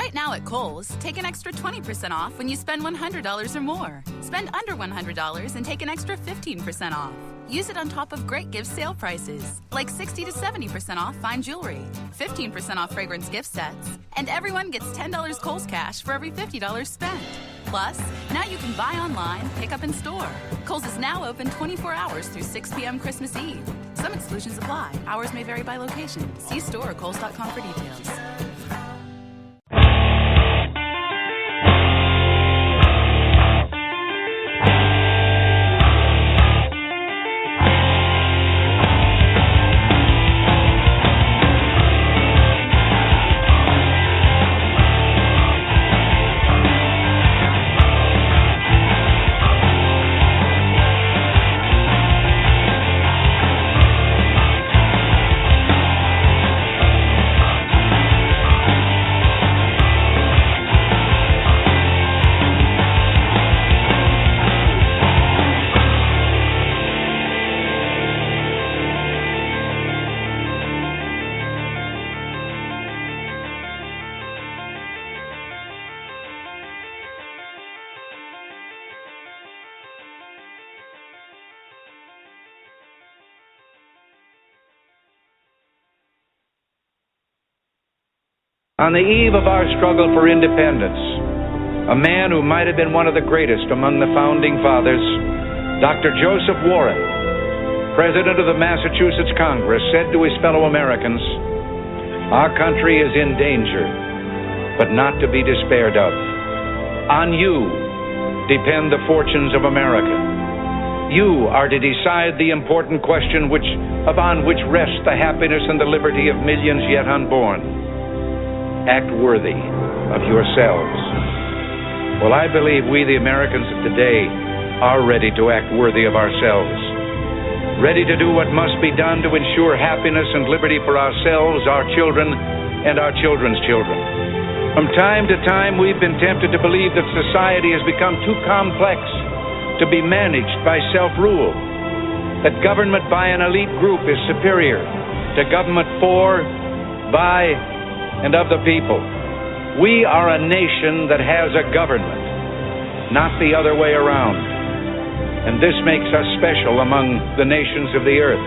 Right now at Kohl's, take an extra 20% off when you spend $100 or more. Spend under $100 and take an extra 15% off. Use it on top of great gift sale prices, like 60 to 70% off fine jewelry, 15% off fragrance gift sets, and everyone gets $10 Kohl's cash for every $50 spent. Plus, now you can buy online, pick up in store. Kohl's is now open 24 hours through 6 p.m. Christmas Eve. Some exclusions apply. Hours may vary by location. See store or kohls.com for details. On the eve of our struggle for independence, a man who might have been one of the greatest among the founding fathers, Dr. Joseph Warren, president of the Massachusetts Congress, said to his fellow Americans, "Our country is in danger, but not to be despaired of. On you depend the fortunes of America. You are to decide the important question upon which rests the happiness and the liberty of millions yet unborn. Act worthy of yourselves." Well, I believe we, the Americans of today, are ready to act worthy of ourselves, ready to do what must be done to ensure happiness and liberty for ourselves, our children, and our children's children. From time to time, we've been tempted to believe that society has become too complex to be managed by self-rule, that government by an elite group is superior to government for, by, and of the people. We are a nation that has a government, not the other way around. And this makes us special among the nations of the earth.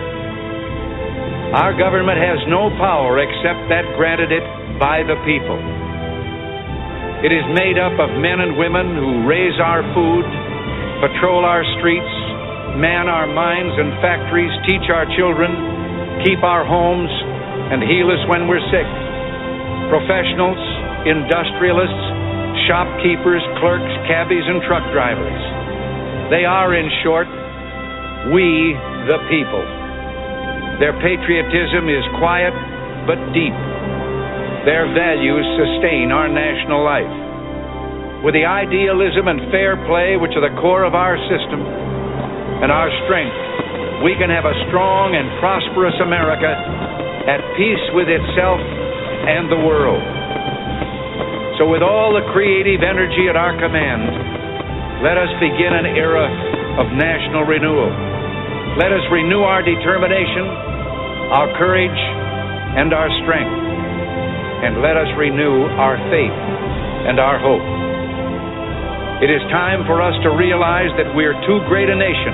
Our government has no power except that granted it by the people. It is made up of men and women who raise our food, patrol our streets, man our mines and factories, teach our children, keep our homes, and heal us when we're sick. Professionals, industrialists, shopkeepers, clerks, cabbies, and truck drivers. They are, in short, we the people. Their patriotism is quiet but deep. Their values sustain our national life. With the idealism and fair play which are the core of our system and our strength, we can have a strong and prosperous America at peace with itself and the world. So with all the creative energy at our command, let us begin an era of national renewal. Let us renew our determination, our courage, and our strength. And let us renew our faith and our hope. It is time for us to realize that we're too great a nation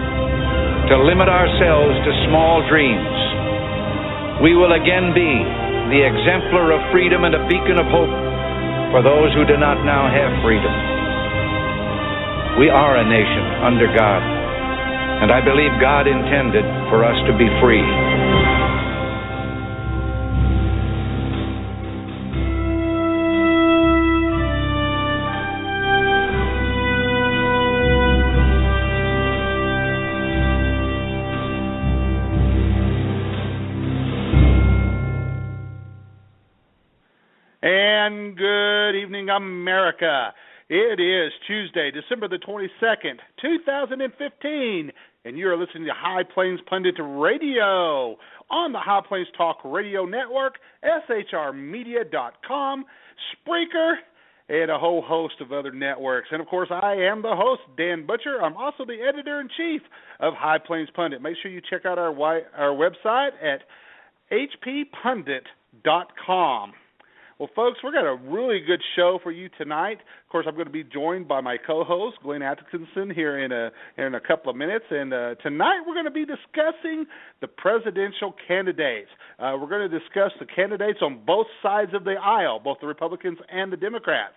to limit ourselves to small dreams. We will again be the exemplar of freedom and a beacon of hope for those who do not now have freedom. We are a nation under God, and I believe God intended for us to be free. And good evening, America. It is Tuesday, December the 22nd, 2015, and you are listening to High Plains Pundit Radio on the High Plains Talk Radio Network, shrmedia.com, Spreaker, and a whole host of other networks. And, of course, I am the host, Dan Butcher. I'm also the editor-in-chief of High Plains Pundit. Make sure you check out our website at hppundit.com. Well, folks, we've got a really good show for you tonight. Of course, I'm going to be joined by my co-host, Glenn Atkinson, here in a couple of minutes. And tonight we're going to be discussing the presidential candidates. We're going to discuss the candidates on both sides of the aisle, both the Republicans and the Democrats.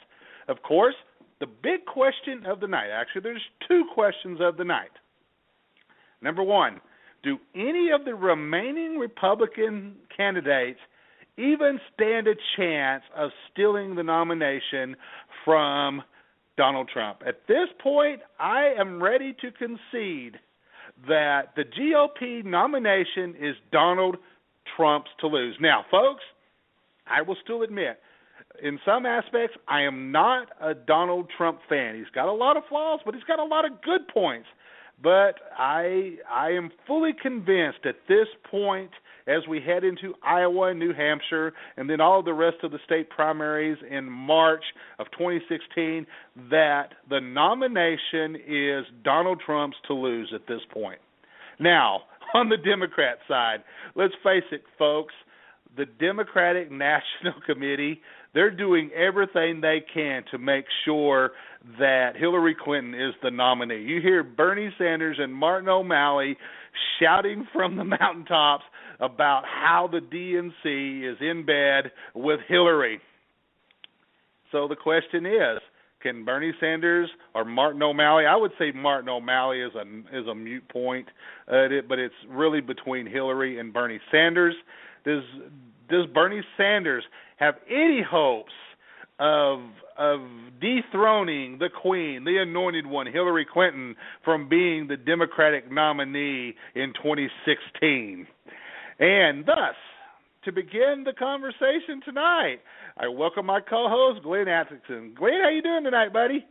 Of course, the big question of the night, actually, there's two questions of the night. Number one, do any of the remaining Republican candidates even stand a chance of stealing the nomination from Donald Trump? At this point, I am ready to concede that the GOP nomination is Donald Trump's to lose. Now, folks, I will still admit, in some aspects, I am not a Donald Trump fan. He's got a lot of flaws, but he's got a lot of good points. But I am fully convinced at this point, as we head into Iowa and New Hampshire, and then all the rest of the state primaries in March of 2016, that the nomination is Donald Trump's to lose at this point. Now, on the Democrat side, let's face it, folks, the Democratic National Committee, they're doing everything they can to make sure that Hillary Clinton is the nominee. You hear Bernie Sanders and Martin O'Malley shouting from the mountaintops about how the DNC is in bed with Hillary. So the question is, can Bernie Sanders or Martin O'Malley? I would say Martin O'Malley is a moot point, but it's really between Hillary and Bernie Sanders. Does Bernie Sanders have any hopes of dethroning the queen, the anointed one, Hillary Clinton, from being the Democratic nominee in 2016? And thus, to begin the conversation tonight, I welcome my co-host, Glenn Atkinson. Glenn, how you doing tonight, buddy?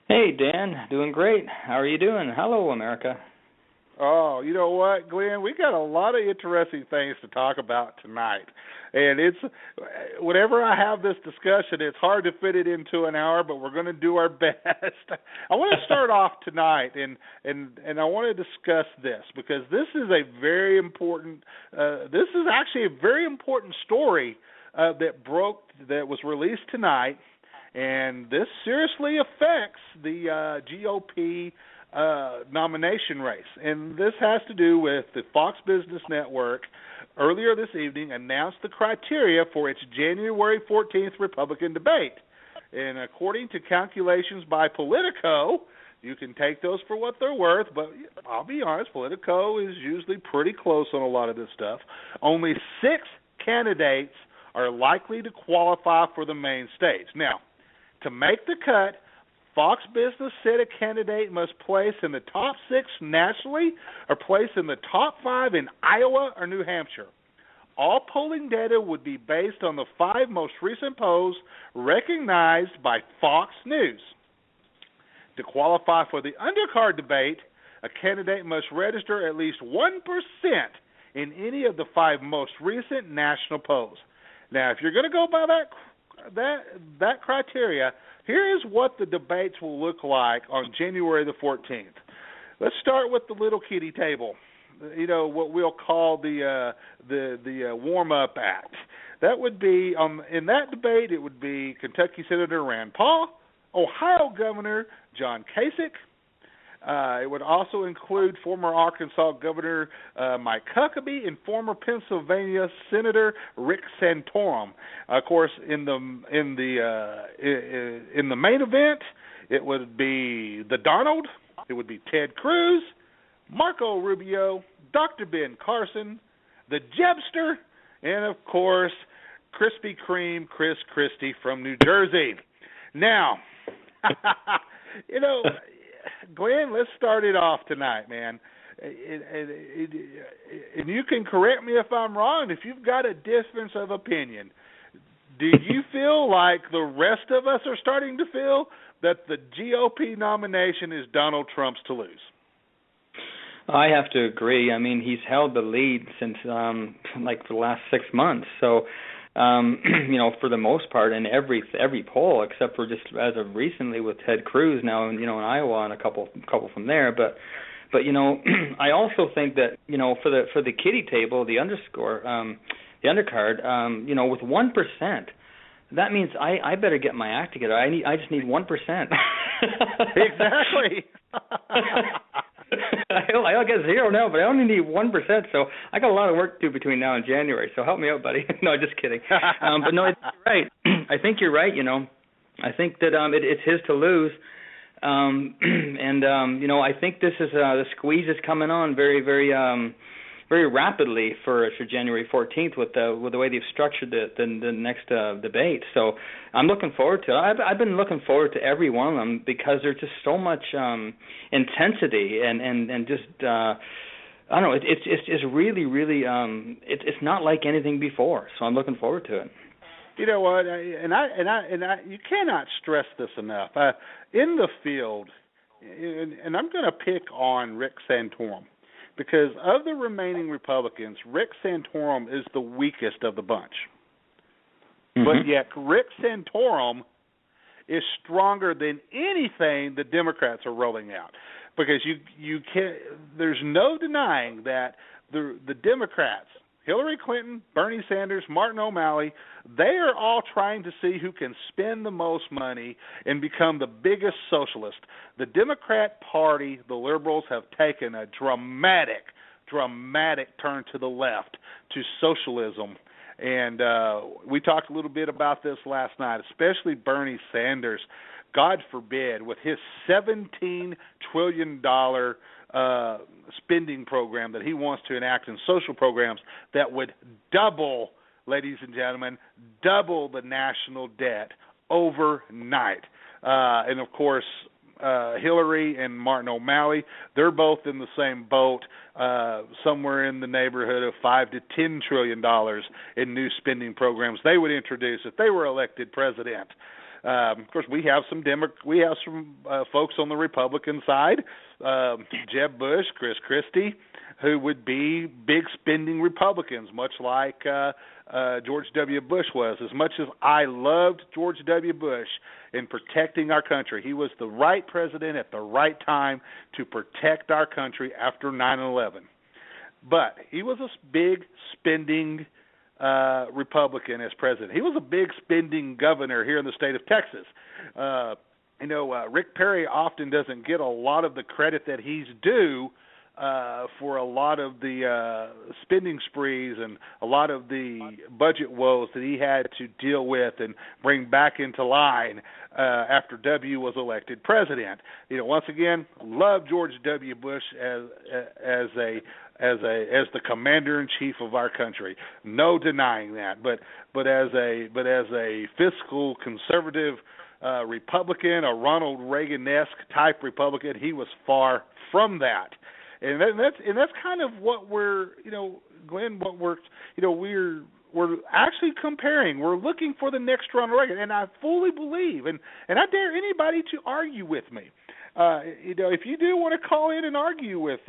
Hey, Dan. Doing great. How are you doing? Hello, America. Oh, you know what, Glenn? We got a lot of interesting things to talk about tonight. And it's whenever I have this discussion, it's hard to fit it into an hour, but we're going to do our best. I want to start off tonight, and I want to discuss this because this is a very important. This is actually a very important story that was released tonight, and this seriously affects the GOP nomination race. And this has to do with the Fox Business Network earlier this evening announced the criteria for its January 14th Republican debate. And according to calculations by Politico, you can take those for what they're worth, but I'll be honest, Politico is usually pretty close on a lot of this stuff. Only 6 candidates are likely to qualify for the main stage. Now, to make the cut, Fox Business said a candidate must place in the top 6 nationally or place in the top 5 in Iowa or New Hampshire. All polling data would be based on the 5 most recent polls recognized by Fox News. To qualify for the undercard debate, a candidate must register at least 1% in any of the 5 most recent national polls. Now, if you're going to go by that criteria, here is what the debates will look like on January the 14th. Let's start with the little kiddie table. You know, what we'll call the warm-up act. That would be in that debate. It would be Kentucky Senator Rand Paul, Ohio Governor John Kasich. It would also include former Arkansas Governor Mike Huckabee and former Pennsylvania Senator Rick Santorum. Of course, in the main event, it would be the Donald. It would be Ted Cruz, Marco Rubio, Dr. Ben Carson, the Jebster, and of course, Krispy Kreme Chris Christie from New Jersey. Now, you know, Glenn, let's start it off tonight, man. And you can correct me if I'm wrong. If you've got a difference of opinion, do you feel like the rest of us are starting to feel that the GOP nomination is Donald Trump's to lose? I have to agree. I mean, he's held the lead since for the last 6 months. So, you know, for the most part, in every poll, except for just as of recently with Ted Cruz now, in Iowa and a couple from there. But you know, I also think that, you know, for the kiddie table, the underscore, the undercard, with 1%, that means I better get my act together. I just need 1%. Exactly. I'll get 0 now, but I only need 1%. So I got a lot of work to do between now and January. So help me out, buddy. No, just kidding. But no, you're right. I think you're right. I think that it's his to lose. I think this is the squeeze is coming on very, very, very rapidly for January 14th with the way they've structured the next debate. So I'm looking forward to it. I've been looking forward to every one of them because there's just so much intensity and just I don't know. It's really, really it's not like anything before. So I'm looking forward to it. You know what? You cannot stress this enough. In the field, and I'm going to pick on Rick Santorum, because of the remaining Republicans, Rick Santorum is the weakest of the bunch. Mm-hmm. But yet Rick Santorum is stronger than anything the Democrats are rolling out, because you can't. There's no denying that the Democrats, Hillary Clinton, Bernie Sanders, Martin O'Malley, they are all trying to see who can spend the most money and become the biggest socialist. The Democrat Party, the liberals, have taken a dramatic turn to the left, to socialism. And we talked a little bit about this last night, especially Bernie Sanders. God forbid, with his $17 trillion spending program that he wants to enact in social programs that would double, ladies and gentlemen, double the national debt overnight. And, of course, Hillary and Martin O'Malley, they're both in the same boat, somewhere in the neighborhood of $5 to $10 trillion in new spending programs they would introduce if they were elected president. Of course, we have some folks on the Republican side, Jeb Bush, Chris Christie, who would be big spending Republicans, much like George W. Bush was. As much as I loved George W. Bush in protecting our country, he was the right president at the right time to protect our country after 9/11. But he was a big spending Republican as president. He was a big spending governor here in the state of Texas. Rick Perry often doesn't get a lot of the credit that he's due for a lot of the spending sprees and a lot of the budget woes that he had to deal with and bring back into line after W was elected president. Once again, love George W. Bush as the commander in chief of our country. No denying that. But as a fiscal conservative Republican, a Ronald Reagan-esque type Republican, he was far from that. And that's kind of what we're, Glenn, we're actually comparing. We're looking for the next Ronald Reagan, and I fully believe, and I dare anybody to argue with me. If you do want to call in and argue with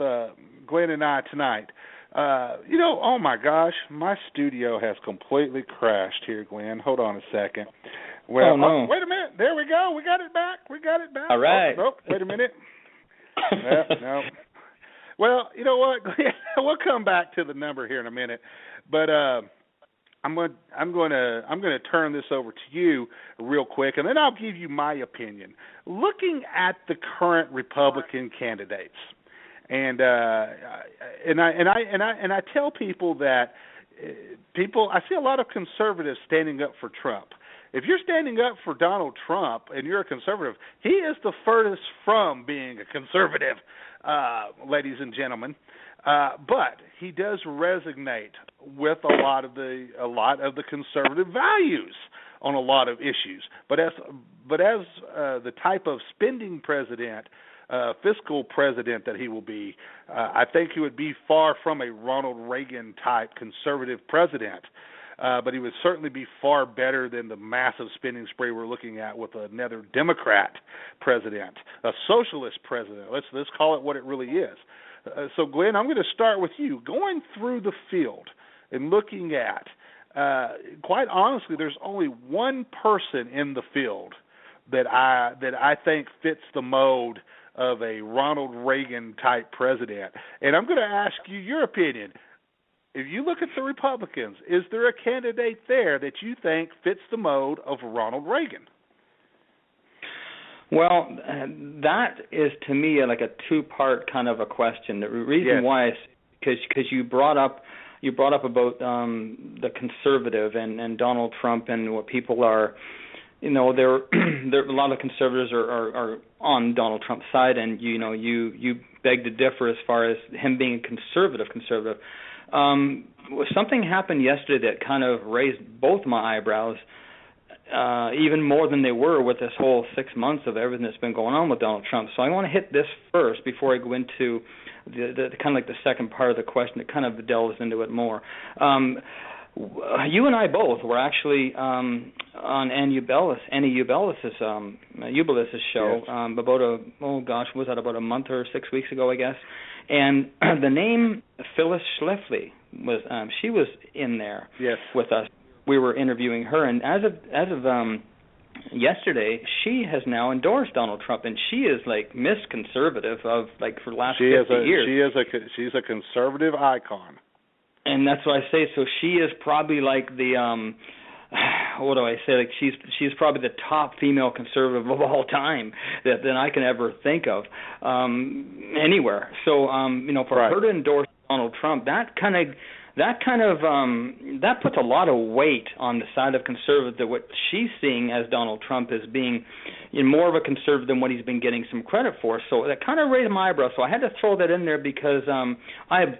Glenn and I tonight, oh my gosh, my studio has completely crashed here, Glenn. Hold on a second. Well, no. Wait a minute. There we go. We got it back. All right. Oh, wait a minute. No. Well, you know what? We'll come back to the number here in a minute, but I'm going to turn this over to you real quick, and then I'll give you my opinion. Looking at the current Republican candidates, and I tell people that I see a lot of conservatives standing up for Trump. If you're standing up for Donald Trump and you're a conservative, he is the furthest from being a conservative, ladies and gentlemen. But he does resonate with a lot of the conservative values on a lot of issues. But as the type of spending president, fiscal president that he will be, I think he would be far from a Ronald Reagan type conservative president. But he would certainly be far better than the massive spending spree we're looking at with another Democrat president, a socialist president. Let's call it what it really is. So, Glenn, I'm going to start with you. Going through the field and looking at, quite honestly, there's only one person in the field that I think fits the mold of a Ronald Reagan type president. And I'm going to ask you your opinion. if you look at the Republicans, is there a candidate there that you think fits the mode of Ronald Reagan? Well, that is to me like a two-part kind of a question. The reason why is because you brought up about the conservative and Donald Trump and what people are, there a lot of conservatives are on Donald Trump's side, and you beg to differ as far as him being a conservative. Something happened yesterday that kind of raised both my eyebrows. Even more than they were with this whole 6 months of everything that's been going on with Donald Trump. So I want to hit this first before I go into the kind of like the second part of the question that kind of delves into it more. You and I both were actually on Annie Ubelis's show about a month or 6 weeks ago, I guess. And the name Phyllis Schlafly she was in there with us. We were interviewing her, and as of yesterday, she has now endorsed Donald Trump, and she is like Miss Conservative of like for the last 50 years. She's a conservative icon, and that's what I say. So she is probably like the what do I say? Like she's probably the top female conservative of all time that I can ever think of anywhere. So for her to endorse Donald Trump, that puts a lot of weight on the side of conservative. What she's seeing as Donald Trump as being more of a conservative than what he's been getting some credit for. So that kind of raised my eyebrow. So I had to throw that in there because I have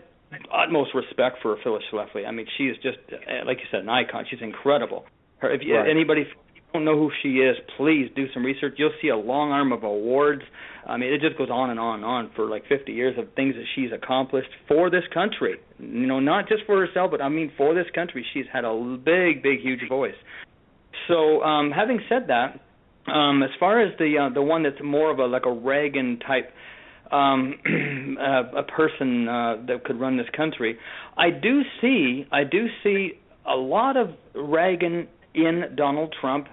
utmost respect for Phyllis Schlafly. I mean, she is just, like you said, an icon. She's incredible. Anybody don't know who she is, please do some research. You'll see a long arm of awards. I mean, it just goes on and on and on for like 50 years of things that she's accomplished for this country. Not just for herself, but I mean for this country. She's had a big, huge voice. So, having said that, as far as the one that's more of a Reagan type a person that could run this country, I do see a lot of Reagan in Donald Trump.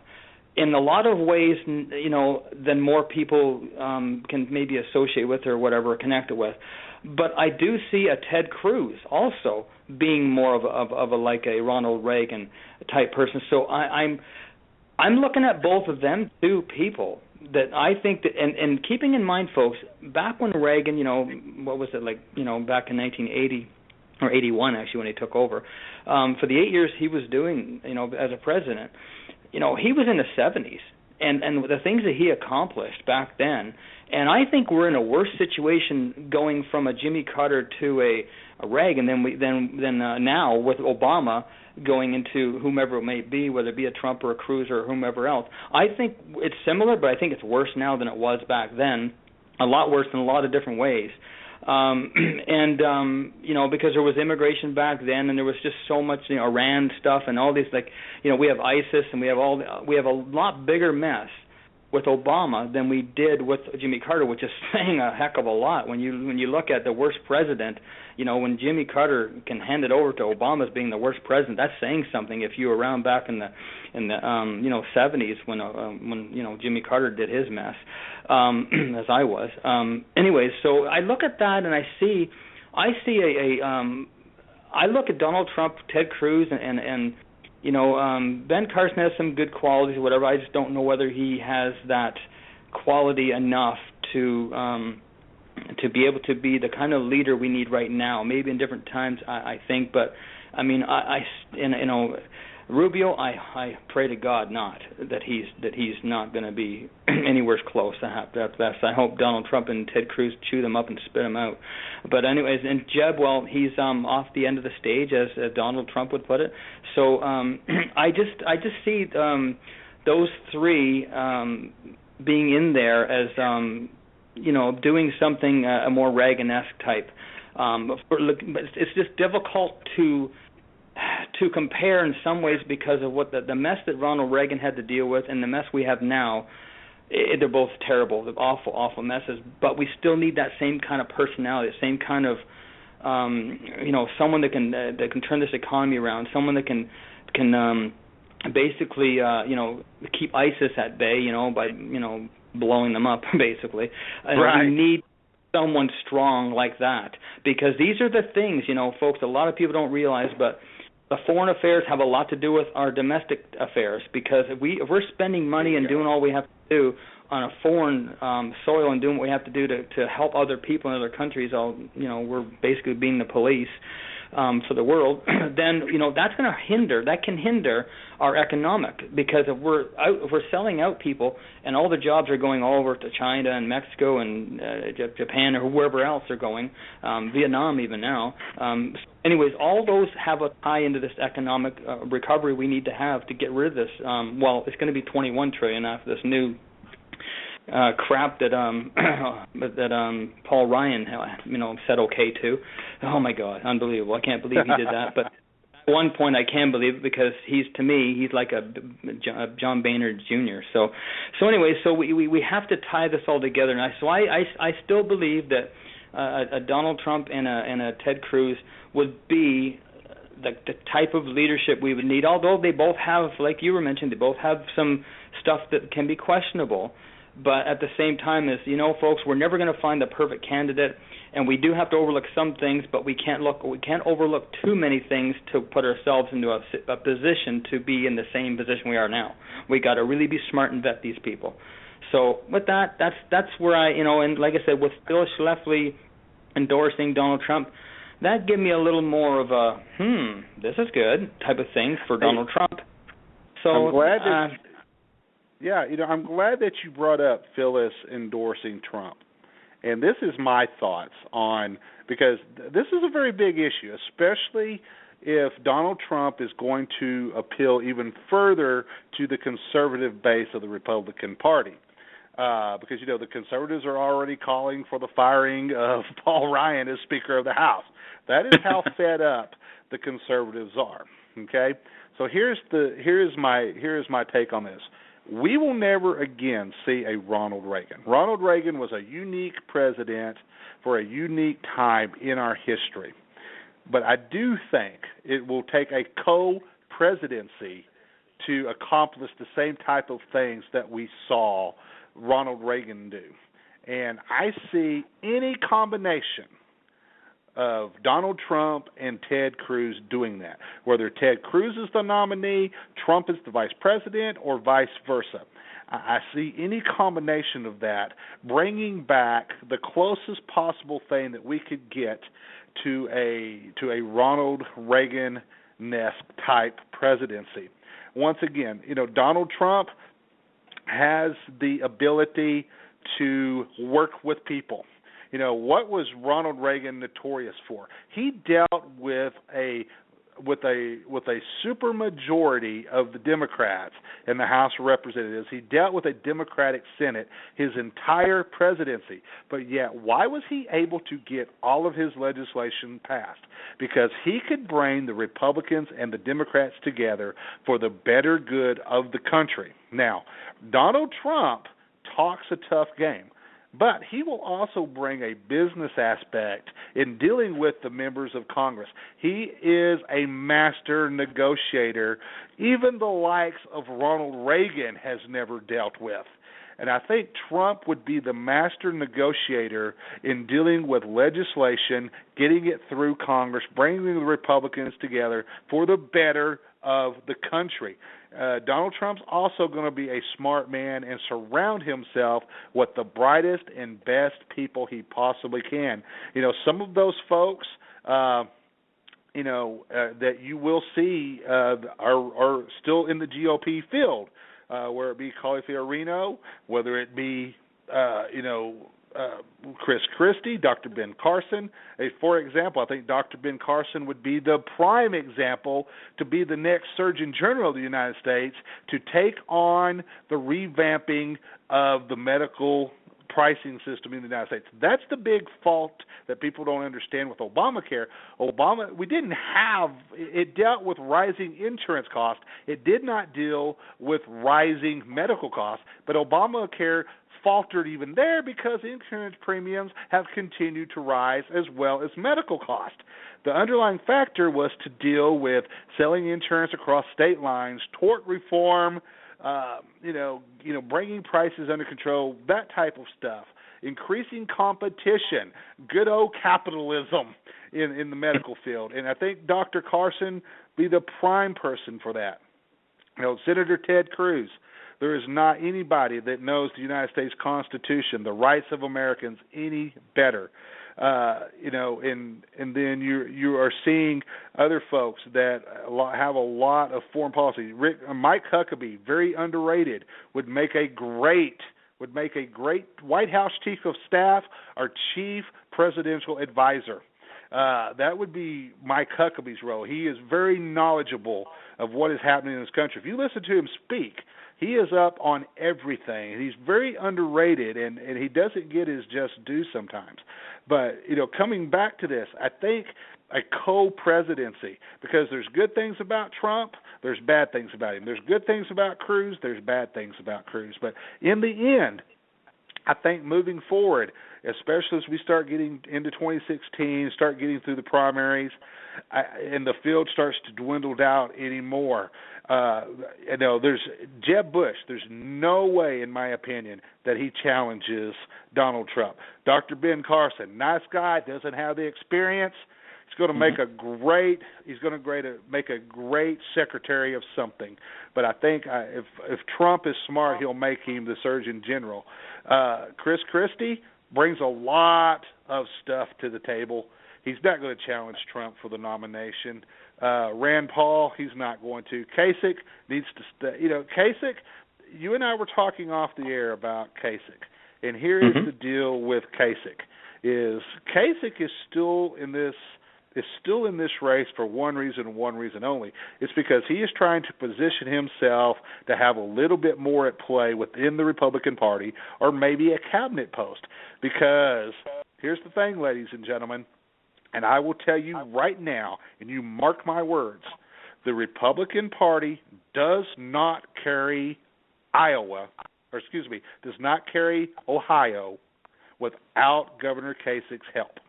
In a lot of ways, than more people can maybe associate with or whatever, connect it with. But I do see a Ted Cruz also being more of a Ronald Reagan type person. So I'm looking at both of them two people that I think that, and keeping in mind, folks, back when Reagan, what was it like, back in 1980 or 81 actually when he took over, for the 8 years he was doing, as a president. He was in the 70s, and the things that he accomplished back then, and I think we're in a worse situation going from a Jimmy Carter to a Reagan than now with Obama going into whomever it may be, whether it be a Trump or a Cruz or whomever else. I think it's similar, but I think it's worse now than it was back then, a lot worse in a lot of different ways. Because there was immigration back then, and there was just so much Iran stuff and all these we have ISIS and we have a lot bigger mess with Obama than we did with Jimmy Carter, which is saying a heck of a lot when you look at the worst president. When Jimmy Carter can hand it over to Obama as being the worst president, that's saying something. If you were around back in the 70s when Jimmy Carter did his mess, as I was. Anyways, so I look at that and I look at Donald Trump, Ted Cruz, and Ben Carson has some good qualities or whatever. I just don't know whether he has that quality enough to be able to be the kind of leader we need right now. Maybe in different times, I think, but I mean, Rubio, I pray to God not that he's not going to be anywhere close. That's best. I hope Donald Trump and Ted Cruz chew them up and spit them out. But anyways, and Jeb, well, he's off the end of the stage, as Donald Trump would put it. So I just see those three being in there as doing something a more Reagan-esque type. But it's just difficult to compare in some ways because of what the mess that Ronald Reagan had to deal with and the mess we have now. They're both terrible. They're awful messes. But we still need that same kind of personality, the same kind of someone that can turn this economy around, someone that can basically keep ISIS at bay, by blowing them up basically. Right. someone strong like that, because these are the things, folks, a lot of people don't realize, but the foreign affairs have a lot to do with our domestic affairs, because if we're spending money and doing all we have to do on a foreign soil and doing what we have to do to help other people in other countries, we're basically being the police for the world, then that's going to hinder our economic, because if we're selling out people and all the jobs are going all over to China and Mexico and Japan or wherever else they're going, Vietnam even now. Anyways, all those have a tie into this economic recovery we need to have to get rid of this. It's going to be $21 trillion after this new crap that Paul Ryan said okay to. Oh my God, unbelievable! I can't believe he did that. But at one point I can believe it, because he's like a John Boehner Jr. So anyway, so we have to tie this all together. And I still believe that a Donald Trump and a Ted Cruz would be the type of leadership we would need. Although they both have, like you were mentioning, they both have some stuff that can be questionable. But at the same time, folks, we're never going to find the perfect candidate, and we do have to overlook some things, but we can't overlook too many things to put ourselves into a position to be in the same position we are now. We got to really be smart and vet these people. So with that, that's where and like I said, with Phyllis Schlafly endorsing Donald Trump, that gave me a little more of a this is good type of thing for Donald Trump. So I'm glad that. I'm glad that you brought up Phyllis endorsing Trump. And this is my thoughts on, because this is a very big issue, especially if Donald Trump is going to appeal even further to the conservative base of the Republican Party. Because, the conservatives are already calling for the firing of Paul Ryan as Speaker of the House. That is how fed up the conservatives are. Okay? So here's my take on this. We will never again see a Ronald Reagan. Ronald Reagan was a unique president for a unique time in our history. But I do think it will take a co-presidency to accomplish the same type of things that we saw Ronald Reagan do. And I see any combination of Donald Trump and Ted Cruz doing that. Whether Ted Cruz is the nominee, Trump is the vice president, or vice versa. I see any combination of that bringing back the closest possible thing that we could get to a Ronald Reagan-esque type presidency. Once again, Donald Trump has the ability to work with people. What was Ronald Reagan notorious for? He dealt with a supermajority of the Democrats in the House of Representatives. He dealt with a Democratic Senate his entire presidency. But yet, why was he able to get all of his legislation passed? Because he could bring the Republicans and the Democrats together for the better good of the country. Now, Donald Trump talks a tough game. But he will also bring a business aspect in dealing with the members of Congress. He is a master negotiator, even the likes of Ronald Reagan has never dealt with. And I think Trump would be the master negotiator in dealing with legislation, getting it through Congress, bringing the Republicans together for the better of the country. Donald Trump's also going to be a smart man and surround himself with the brightest and best people he possibly can. Some of those folks, that you will see are still in the GOP field, whether it be Carly Fiorina, whether it be, Chris Christie, Dr. Ben Carson. For example, I think Dr. Ben Carson would be the prime example to be the next Surgeon General of the United States to take on the revamping of the medical pricing system in the United States. That's the big fault that people don't understand with Obamacare. It dealt with rising insurance costs. It did not deal with rising medical costs, but Obamacare faltered even there because insurance premiums have continued to rise as well as medical costs. The underlying factor was to deal with selling insurance across state lines, tort reform, bringing prices under control, that type of stuff. increasing competition, good old capitalism in the medical field. And I think Dr. Carson be the prime person for that. Senator Ted Cruz, there is not anybody that knows the United States Constitution, the rights of Americans, any better. And then you are seeing other folks that have a lot of foreign policy. Mike Huckabee, very underrated, would make a great White House chief of staff or chief presidential advisor. That would be Mike Huckabee's role. He is very knowledgeable of what is happening in this country. If you listen to him speak, he is up on everything. He's very underrated, and he doesn't get his just due sometimes. But, coming back to this, I think a co-presidency, because there's good things about Trump, there's bad things about him. There's good things about Cruz, there's bad things about Cruz. But in the end, I think moving forward, especially as we start getting into 2016, start getting through the primaries, and the field starts to dwindle down anymore. There's Jeb Bush. There's no way, in my opinion, that he challenges Donald Trump. Dr. Ben Carson, nice guy, doesn't have the experience. He's going to make make a great secretary of something. But I think if Trump is smart, he'll make him the Surgeon General. Chris Christie brings a lot of stuff to the table. He's not going to challenge Trump for the nomination. Rand Paul, he's not going to. Kasich needs to stay. Kasich, you and I were talking off the air about Kasich, and here is the deal with Kasich: Kasich is still in this race for one reason and one reason only. It's because he is trying to position himself to have a little bit more at play within the Republican Party, or maybe a cabinet post. Because here's the thing, ladies and gentlemen, and I will tell you right now, and you mark my words, the Republican Party does not carry does not carry Ohio without Governor Kasich's help.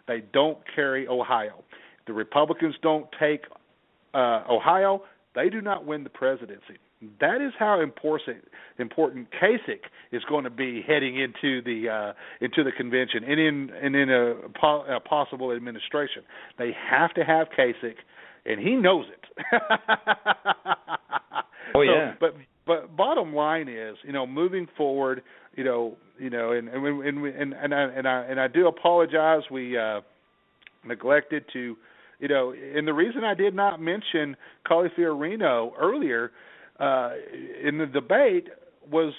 They don't carry Ohio. The Republicans don't take Ohio. They do not win the presidency. That is how important Kasich is going to be heading into the convention and in a possible administration. They have to have Kasich, and he knows it. Oh yeah. But bottom line is, moving forward, and I do apologize. We neglected to, and the reason I did not mention Califiorino earlier in the debate was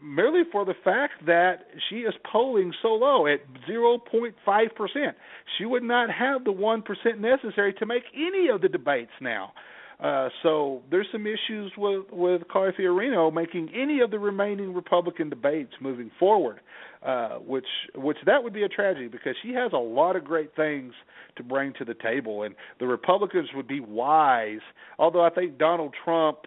merely for the fact that she is polling so low at 0.5%. She would not have the 1% necessary to make any of the debates now. So there's some issues with Califiorino making any of the remaining Republican debates moving forward, which that would be a tragedy, because she has a lot of great things to bring to the table, and the Republicans would be wise. Although I think Donald Trump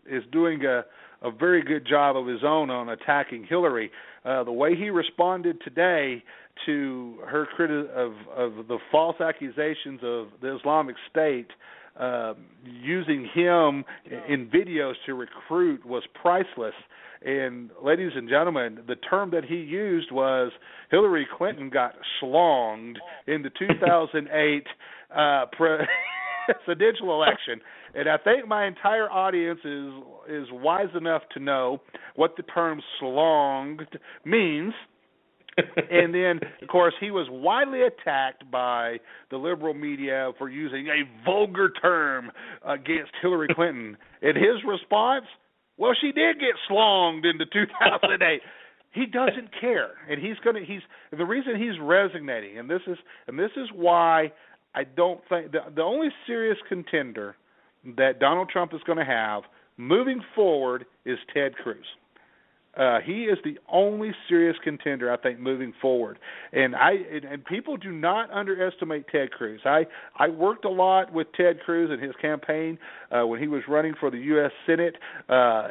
is doing a very good job of his own on attacking Hillary. The way he responded today to her of the false accusations of the Islamic State, using him in videos to recruit, was priceless. And ladies and gentlemen, the term that he used was Hillary Clinton got slonged in the 2008 presidential election. And I think my entire audience is wise enough to know what the term slonged means. And then, of course, he was widely attacked by the liberal media for using a vulgar term against Hillary Clinton. And his response, well, she did get slonged in the 2008. He doesn't care, and the reason he's resonating, and this is why I don't think the only serious contender that Donald Trump is going to have moving forward is Ted Cruz. He is the only serious contender, I think, moving forward. And people do not underestimate Ted Cruz. I worked a lot with Ted Cruz in his campaign when he was running for the U.S. Senate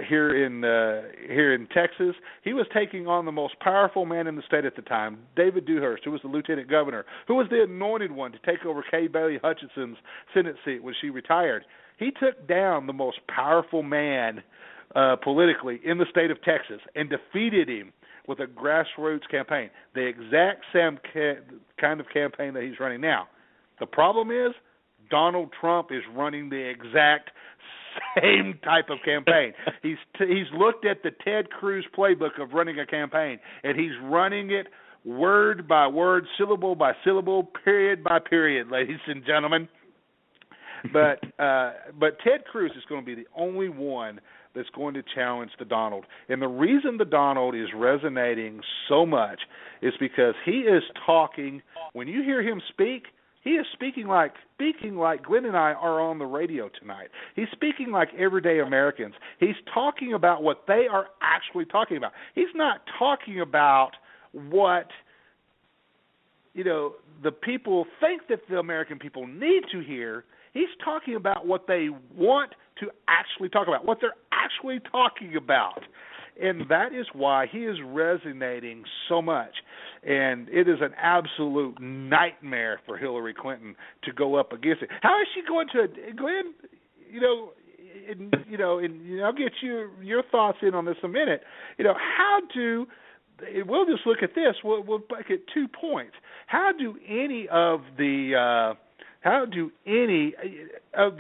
here in Texas. He was taking on the most powerful man in the state at the time, David Dewhurst, who was the lieutenant governor, who was the anointed one to take over Kay Bailey Hutchinson's Senate seat when she retired. He took down the most powerful man politically in the state of Texas and defeated him with a grassroots campaign, the exact same kind of campaign that he's running now. The problem is Donald Trump is running the exact same type of campaign. He's looked at the Ted Cruz playbook of running a campaign, and he's running it word by word, syllable by syllable, period by period, ladies and gentlemen. But Ted Cruz is going to be the only one that's going to challenge the Donald. And the reason the Donald is resonating so much is because he is talking, when you hear him speak, he is speaking like Glenn and I are on the radio tonight. He's speaking like everyday Americans. He's talking about what they are actually talking about. He's not talking about what, the people think that the American people need to hear. He's talking about what they want to actually talk about, what they're actually talking about. And that is why he is resonating so much. And it is an absolute nightmare for Hillary Clinton to go up against it. How is she going to, Glenn? I'll get your thoughts in on this in a minute. We'll just look at this. We'll look at 2 points. How do any of the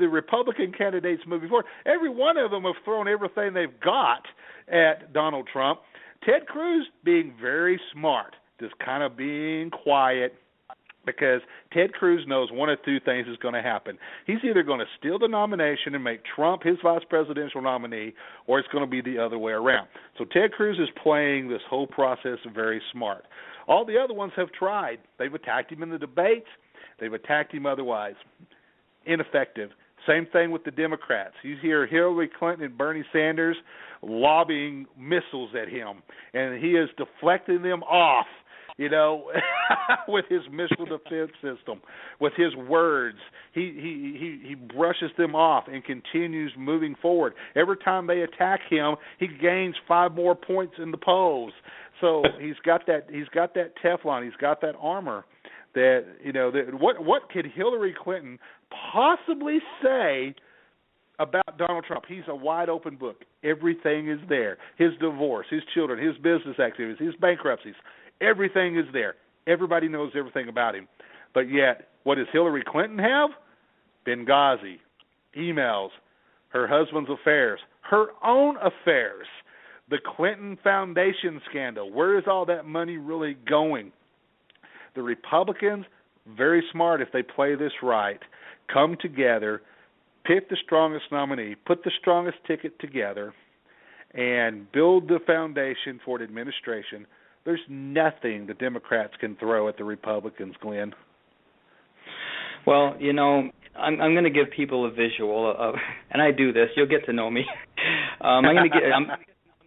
Republican candidates moving forward? Every one of them have thrown everything they've got at Donald Trump. Ted Cruz being very smart, just kind of being quiet, because Ted Cruz knows one of 2 things is going to happen. He's either going to steal the nomination and make Trump his vice presidential nominee, or it's going to be the other way around. So Ted Cruz is playing this whole process very smart. All the other ones have tried. They've attacked him in the debates. They've attacked him otherwise. Ineffective. Same thing with the Democrats. You hear Hillary Clinton and Bernie Sanders lobbing missiles at him, and he is deflecting them off, with his missile defense system, with his words. He brushes them off and continues moving forward. Every time they attack him, he gains 5 more points in the polls. So he's got that Teflon. He's got that armor. What could Hillary Clinton possibly say about Donald Trump? He's a wide open book. Everything is there. His divorce, his children, his business activities, his bankruptcies, everything is there. Everybody knows everything about him. But yet, what does Hillary Clinton have? Benghazi, emails, her husband's affairs, her own affairs, the Clinton Foundation scandal. Where is all that money really going? The Republicans, very smart if they play this right, come together, pick the strongest nominee, put the strongest ticket together, and build the foundation for an administration. There's nothing the Democrats can throw at the Republicans, Glenn. Well, I'm going to give people a visual of, and I do this. You'll get to know me. I'm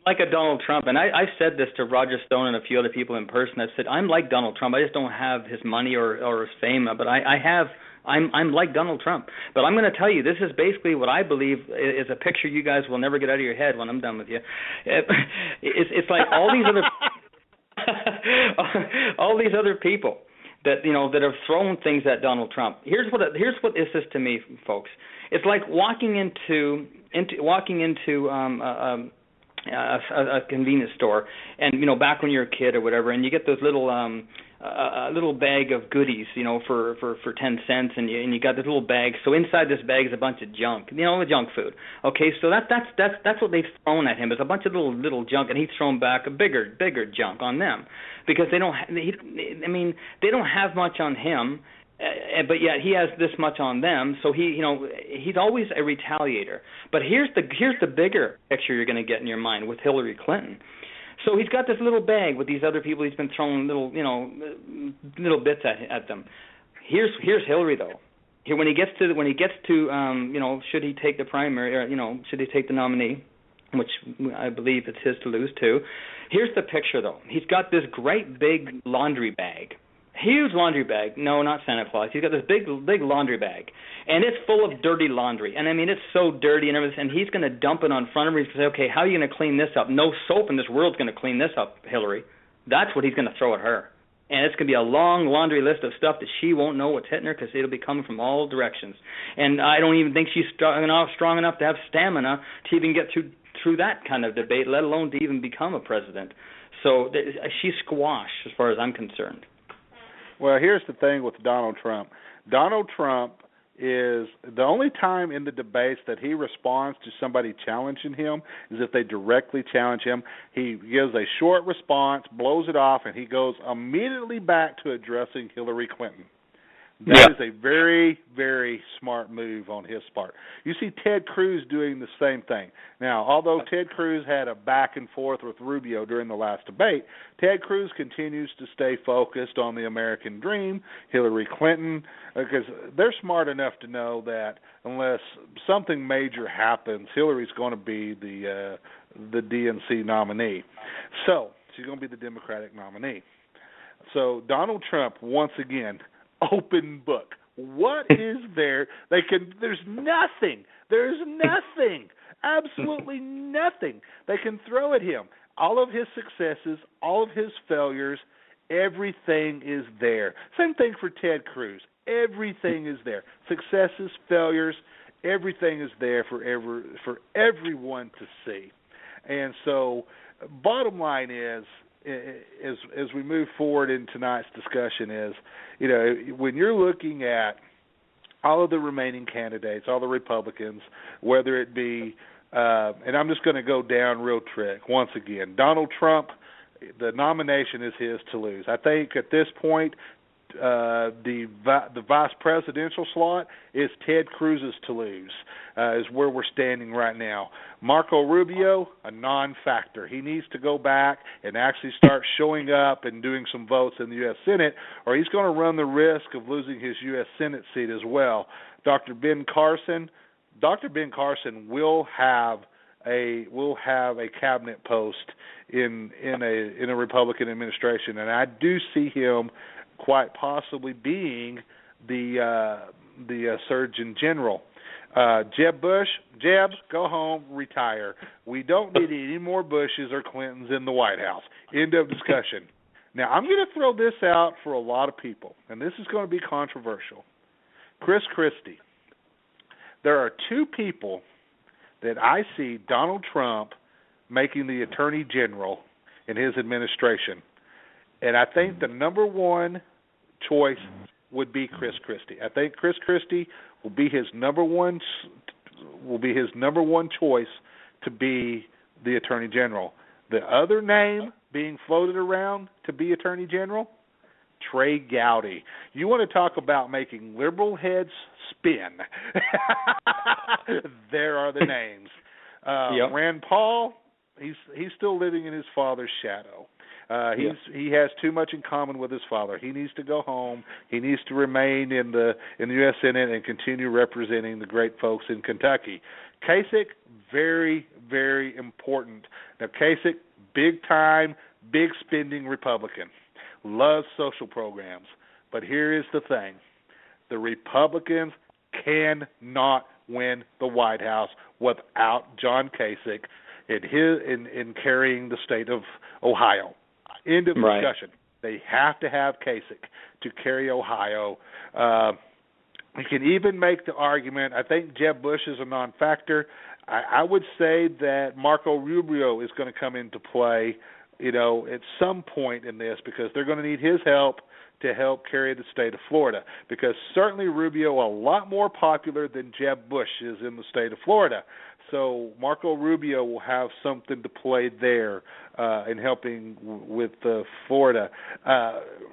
like a Donald Trump, and I said this to Roger Stone and a few other people in person. I said, I'm like Donald Trump. I just don't have his money or his fame, but I'm like Donald Trump. But I'm going to tell you, this is basically what I believe is a picture you guys will never get out of your head when I'm done with you. It's like all these other all these other people that that have thrown things at Donald Trump. Here's what this is to me, folks. It's like walking into a convenience store, and back when you're a kid or whatever, and you get those little little bag of goodies, for 10 cents, and you got this little bag. So inside this bag is a bunch of junk, the junk food. Okay, so that's what they've thrown at him. It's a bunch of little junk, and he's thrown back a bigger junk on them, because they don't have much on him. But yet he has this much on them, so he's always a retaliator. But here's the bigger picture you're going to get in your mind with Hillary Clinton. So he's got this little bag with these other people. He's been throwing little bits at them. Here's Hillary though. When he gets to should he take the primary, or should he take the nominee, which I believe it's his to lose too. Here's the picture though. He's got this great big laundry bag. Huge laundry bag. No, not Santa Claus. He's got this big laundry bag, and it's full of dirty laundry. And I mean, it's so dirty and everything. And he's going to dump it on front of her. He's going to say, "Okay, how are you going to clean this up? No soap in this world's going to clean this up, Hillary." That's what he's going to throw at her, and it's going to be a long laundry list of stuff that she won't know what's hitting her, because it'll be coming from all directions. And I don't even think she's strong enough to have stamina to even get through that kind of debate, let alone to even become a president. So she's squashed as far as I'm concerned. Well, here's the thing with Donald Trump. Donald Trump is the only time in the debates that he responds to somebody challenging him is if they directly challenge him. He gives a short response, blows it off, and he goes immediately back to addressing Hillary Clinton. That is a very, very smart move on his part. You see Ted Cruz doing the same thing. Now, although Ted Cruz had a back and forth with Rubio during the last debate, Ted Cruz continues to stay focused on the American dream, Hillary Clinton, because they're smart enough to know that unless something major happens, Hillary's going to be the DNC nominee. So she's going to be the Democratic nominee. So Donald Trump, once again, open book. What is there? There's nothing. There's nothing. Absolutely nothing they can throw at him. All of his successes, all of his failures, everything is there. Same thing for Ted Cruz. Everything is there. Successes, failures, everything is there for everyone to see. And so, bottom line is, as we move forward in tonight's discussion is, when you're looking at all of the remaining candidates, all the Republicans, whether it be, and I'm just going to go down real trick once again, Donald Trump, the nomination is his to lose. I think at this point, the vice presidential slot is Ted Cruz's to lose, is where we're standing right now. Marco Rubio, a non-factor. He needs to go back and actually start showing up and doing some votes in the U.S. Senate, or he's going to run the risk of losing his U.S. Senate seat as well. Dr. Ben Carson will have a cabinet post in a Republican administration, and I do see him quite possibly being the Surgeon General. Jeb Bush, go home, retire. We don't need any more Bushes or Clintons in the White House. End of discussion. Now, I'm going to throw this out for a lot of people, and this is going to be controversial. Chris Christie. There are two people that I see Donald Trump making the Attorney General in his administration. And I think the number one choice would be Chris Christie. I think Chris Christie will be his number one choice to be the Attorney General. The other name being floated around to be Attorney General, Trey Gowdy. You want to talk about making liberal heads spin? There are the names. Rand Paul, he's still living in his father's shadow. He has too much in common with his father. He needs to go home. He needs to remain in the U.S. Senate and continue representing the great folks in Kentucky. Kasich, very, very important. Now, Kasich, big time, big spending Republican, loves social programs. But here is the thing: the Republicans cannot win the White House without John Kasich in carrying the state of Ohio. End of discussion. They have to have Kasich to carry Ohio. You can even make the argument, I think Jeb Bush is a non-factor. I would say that Marco Rubio is going to come into play, at some point in this, because they're going to need his help to help carry the state of Florida, because certainly Rubio a lot more popular than Jeb Bush is in the state of Florida. So Marco Rubio will have something to play there in helping with Florida.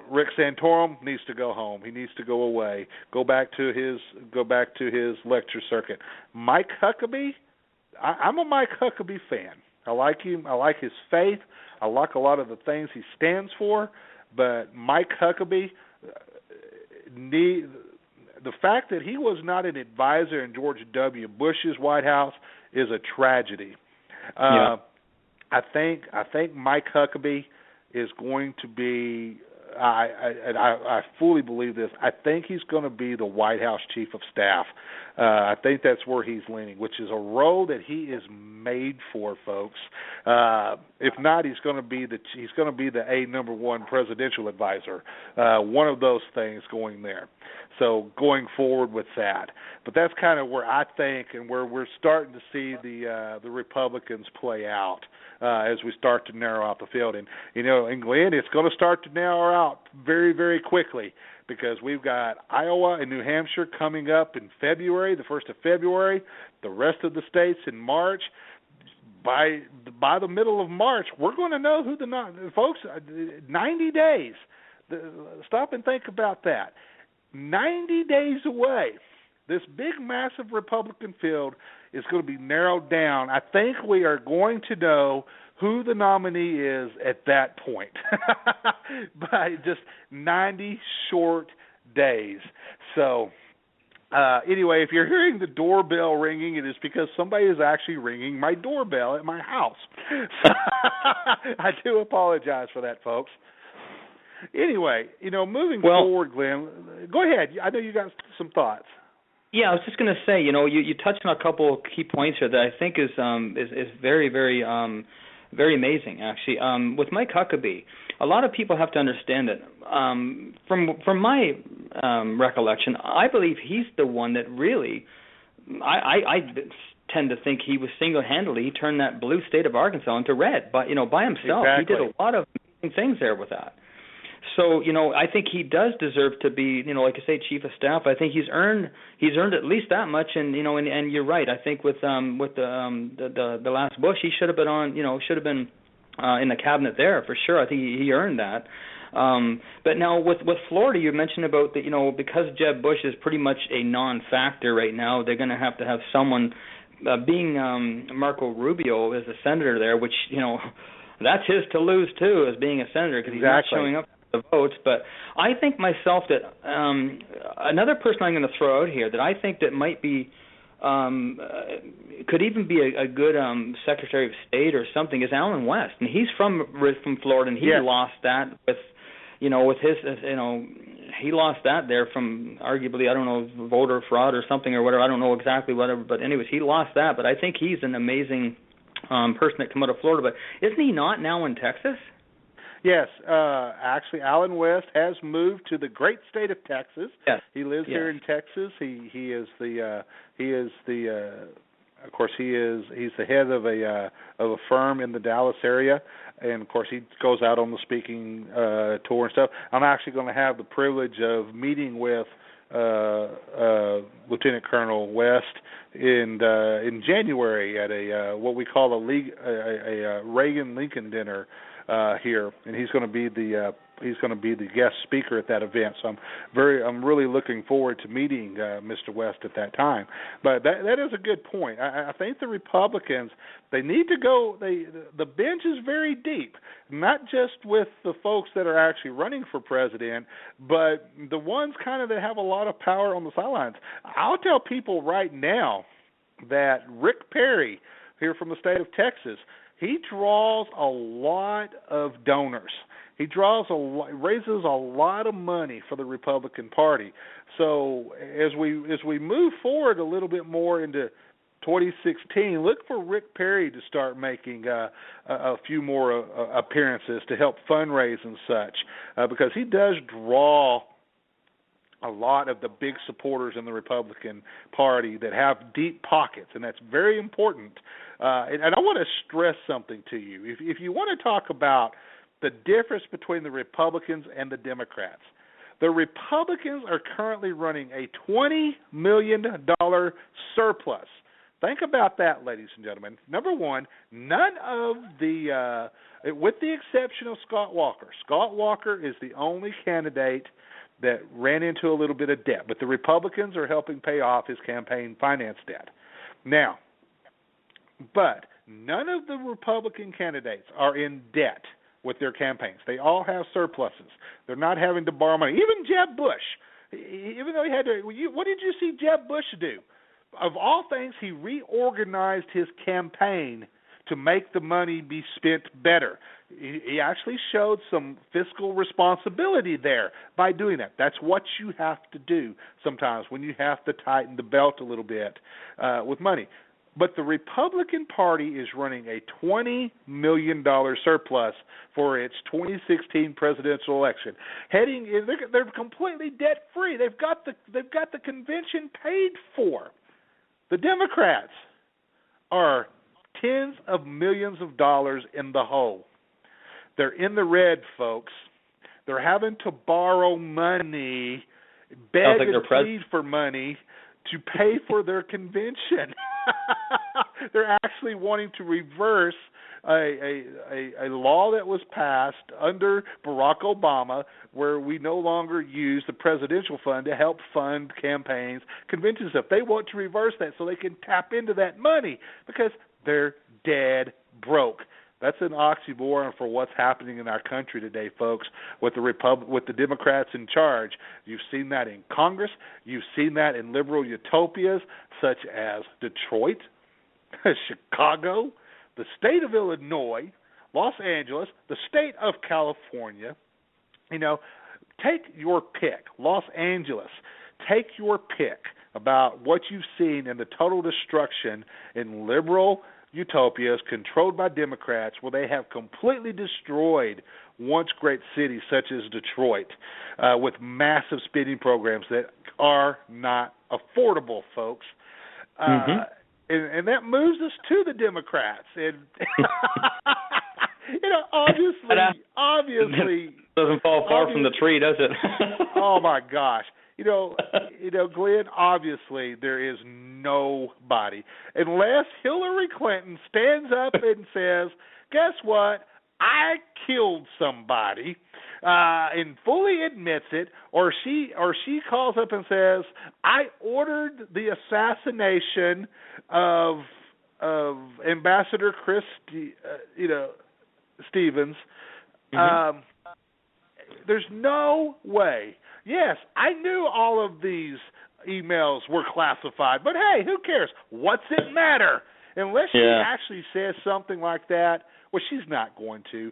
Rick Santorum needs to go home. He needs to go away. Go back to his lecture circuit. Mike Huckabee, I'm a Mike Huckabee fan. I like him. I like his faith. I like a lot of the things he stands for. But Mike Huckabee, the fact that he was not an advisor in George W. Bush's White House is a tragedy. I think Mike Huckabee is going to be I fully believe this. I think he's going to be the White House Chief of Staff. I think that's where he's leaning, which is a role that he is made for, folks. If not, he's going to be the number one presidential advisor. One of those things going there. So going forward with that, but that's kind of where I think and where we're starting to see the Republicans play out as we start to narrow out the field. And in Glenn, it's going to start to narrow out very, very quickly, because we've got Iowa and New Hampshire coming up in February, the 1st of February, the rest of the states in March. By the middle of March, we're going to know who folks, 90 days. Stop and think about that. 90 days away, this big, massive Republican field is going to be narrowed down. I think we are going to know who the nominee is at that point by just 90 short days. So anyway, if you're hearing the doorbell ringing, it is because somebody is actually ringing my doorbell at my house. I do apologize for that, folks. Anyway, moving forward, Glenn, go ahead. I know you got some thoughts. Yeah, I was just going to say, you touched on a couple of key points here that I think is very, very, very amazing, actually. With Mike Huckabee, a lot of people have to understand that. From my recollection, I believe he's the one that really, I tend to think he was single-handedly, he turned that blue state of Arkansas into red, but by himself. Exactly. He did a lot of amazing things there with that. So, I think he does deserve to be, like I say, chief of staff. I think he's earned at least that much, and and you're right. I think with the last Bush, he should have been on, in the cabinet there for sure. I think he earned that. But now with Florida, you mentioned about that, because Jeb Bush is pretty much a non-factor right now, they're going to have someone being Marco Rubio as a senator there, which that's his to lose too, as being a senator, because he's not showing up the votes. But I think myself that another person I'm going to throw out here that I think that might be could even be a good Secretary of State or something is Alan West, and he's from Florida, and he lost that with his he lost that there from arguably, I don't know, voter fraud or something or whatever. I don't know exactly whatever, but anyways, he lost that. But I think he's an amazing person that came out of Florida. But isn't he not now in Texas? Yes, actually, Alan West has moved to the great state of Texas. Yes. He lives here in Texas. He's the head of a firm in the Dallas area, and of course he goes out on the speaking tour and stuff. I'm actually going to have the privilege of meeting with Lieutenant Colonel West in January at a what we call a Reagan Lincoln dinner here, and he's going to be the guest speaker at that event. So I'm really looking forward to meeting Mr. West at that time. But that is a good point. I think the Republicans, they need to go. The bench is very deep, not just with the folks that are actually running for president, but the ones kind of that have a lot of power on the sidelines. I'll tell people right now that Rick Perry here from the state of Texas, he draws a lot of donors. He raises a lot of money for the Republican Party. So as we move forward a little bit more into 2016, look for Rick Perry to start making a few more appearances to help fundraise and such, because he does draw a lot of the big supporters in the Republican Party that have deep pockets, and that's very important. And I want to stress something to you. If you want to talk about the difference between the Republicans and the Democrats, the Republicans are currently running a $20 million surplus. Think about that, ladies and gentlemen. Number one, none of the, with the exception of Scott Walker is the only candidate that ran into a little bit of debt, but the Republicans are helping pay off his campaign finance debt. Now, but none of the Republican candidates are in debt with their campaigns. They all have surpluses. They're not having to borrow money. Even Jeb Bush, even though he had to, what did you see Jeb Bush do? Of all things, he reorganized his campaign to make the money be spent better. He actually showed some fiscal responsibility there by doing that. That's what you have to do sometimes when you have to tighten the belt a little bit with money. But the Republican Party is running a $20 million surplus for its 2016 presidential election. They're completely debt free. They've got the convention paid for. The Democrats are tens of millions of dollars in the hole. They're in the red, folks. They're having to borrow money, beg and plead for money to pay for their convention. They're actually wanting to reverse a law that was passed under Barack Obama where we no longer use the presidential fund to help fund campaigns, conventions stuff. They want to reverse that so they can tap into that money because they're dead broke. That's an oxymoron for what's happening in our country today, folks, with the Democrats in charge. You've seen that in Congress. You've seen that in liberal utopias such as Detroit, Chicago, the state of Illinois, Los Angeles, the state of California. Take your pick. Los Angeles, take your pick about what you've seen in the total destruction in liberal utopias controlled by Democrats where they have completely destroyed once great cities such as Detroit with massive spending programs that are not affordable, folks. And that moves us to the Democrats. And, obviously. Doesn't fall far from the tree, does it? Oh, my gosh. Glenn, obviously there is nobody, unless Hillary Clinton stands up and says, guess what, I killed somebody, and fully admits it, or she calls up and says, I ordered the assassination of Ambassador Chris, Stevens. There's no way. Yes, I knew all of these emails were classified, but hey, who cares? What's it matter? Unless she actually says something like that, well, she's not going to.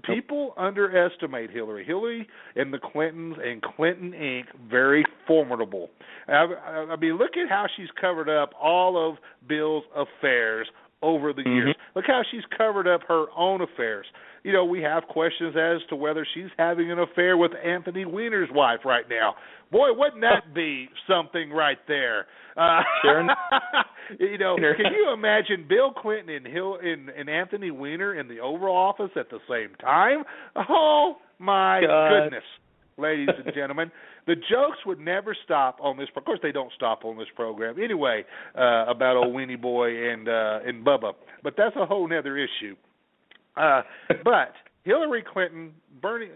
People underestimate Hillary. Hillary and the Clintons and Clinton Inc., very formidable. I mean, look at how she's covered up all of Bill's affairs over the years. Look how she's covered up her own affairs. We have questions as to whether she's having an affair with Anthony Weiner's wife right now. Boy, wouldn't that be something right there? Sure. Can you imagine Bill Clinton and Anthony Weiner in the Oval Office at the same time? Oh, my goodness, ladies and gentlemen. The jokes would never stop on this. Of course, they don't stop on this program anyway about old Weenie Boy and Bubba. But that's a whole other issue. But Hillary Clinton, Bernie